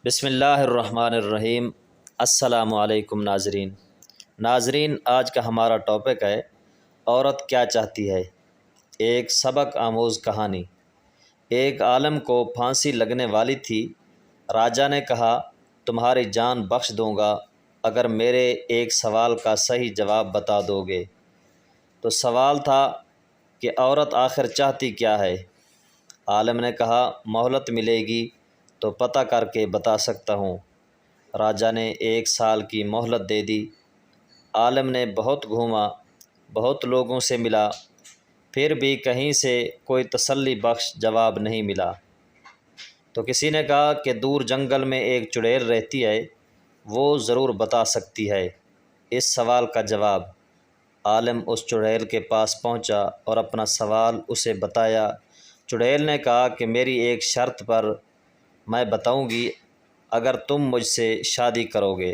بسم اللہ الرحمن الرحیم۔ السلام علیکم ناظرین، آج کا ہمارا ٹاپک ہے عورت کیا چاہتی ہے، ایک سبق آموز کہانی۔ ایک عالم کو پھانسی لگنے والی تھی۔ راجا نے کہا تمہاری جان بخش دوں گا اگر میرے ایک سوال کا صحیح جواب بتا دو گے۔ تو سوال تھا کہ عورت آخر چاہتی کیا ہے؟ عالم نے کہا مہلت ملے گی تو پتہ کر کے بتا سکتا ہوں۔ راجا نے 1 سال کی مہلت دے دی۔ عالم نے بہت گھوما، بہت لوگوں سے ملا، پھر بھی کہیں سے کوئی تسلی بخش جواب نہیں ملا۔ تو کسی نے کہا کہ دور جنگل میں ایک چڑیل رہتی ہے، وہ ضرور بتا سکتی ہے اس سوال کا جواب۔ عالم اس چڑیل کے پاس پہنچا اور اپنا سوال اسے بتایا۔ چڑیل نے کہا کہ میری ایک شرط پر میں بتاؤں گی اگر تم مجھ سے شادی کرو گے۔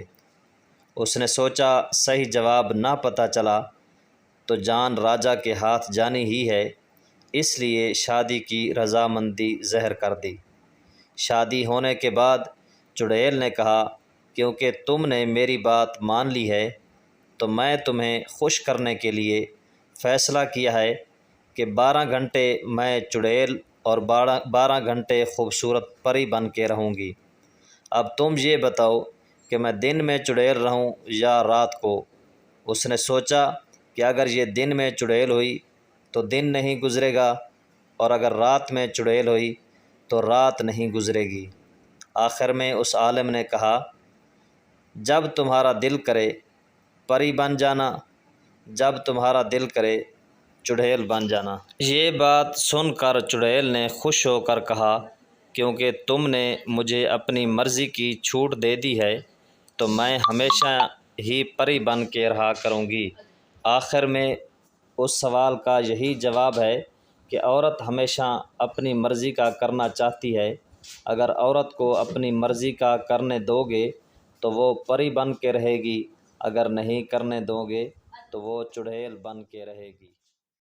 اس نے سوچا صحیح جواب نہ پتہ چلا تو جان راجا کے ہاتھ جانی ہی ہے، اس لیے شادی کی رضامندی ظاہر کر دی۔ شادی ہونے کے بعد چڑیل نے کہا کیونکہ تم نے میری بات مان لی ہے تو میں تمہیں خوش کرنے کے لیے فیصلہ کیا ہے کہ 12 گھنٹے میں چڑیل اور 12 گھنٹے خوبصورت پری بن کے رہوں گی۔ اب تم یہ بتاؤ کہ میں دن میں چڑیل رہوں یا رات کو۔ اس نے سوچا کہ اگر یہ دن میں چڑیل ہوئی تو دن نہیں گزرے گا، اور اگر رات میں چڑیل ہوئی تو رات نہیں گزرے گی۔ آخر میں اس عالم نے کہا جب تمہارا دل کرے پری بن جانا، جب تمہارا دل کرے چڑیل بن جانا۔ یہ بات سن کر چڑیل نے خوش ہو کر کہا کیونکہ تم نے مجھے اپنی مرضی کی چھوٹ دے دی ہے تو میں ہمیشہ ہی پری بن کے رہا کروں گی۔ آخر میں اس سوال کا یہی جواب ہے کہ عورت ہمیشہ اپنی مرضی کا کرنا چاہتی ہے۔ اگر عورت کو اپنی مرضی کا کرنے دو گے تو وہ پری بن کے رہے گی، اگر نہیں کرنے دو گے تو وہ چڑیل بن کے رہے گی۔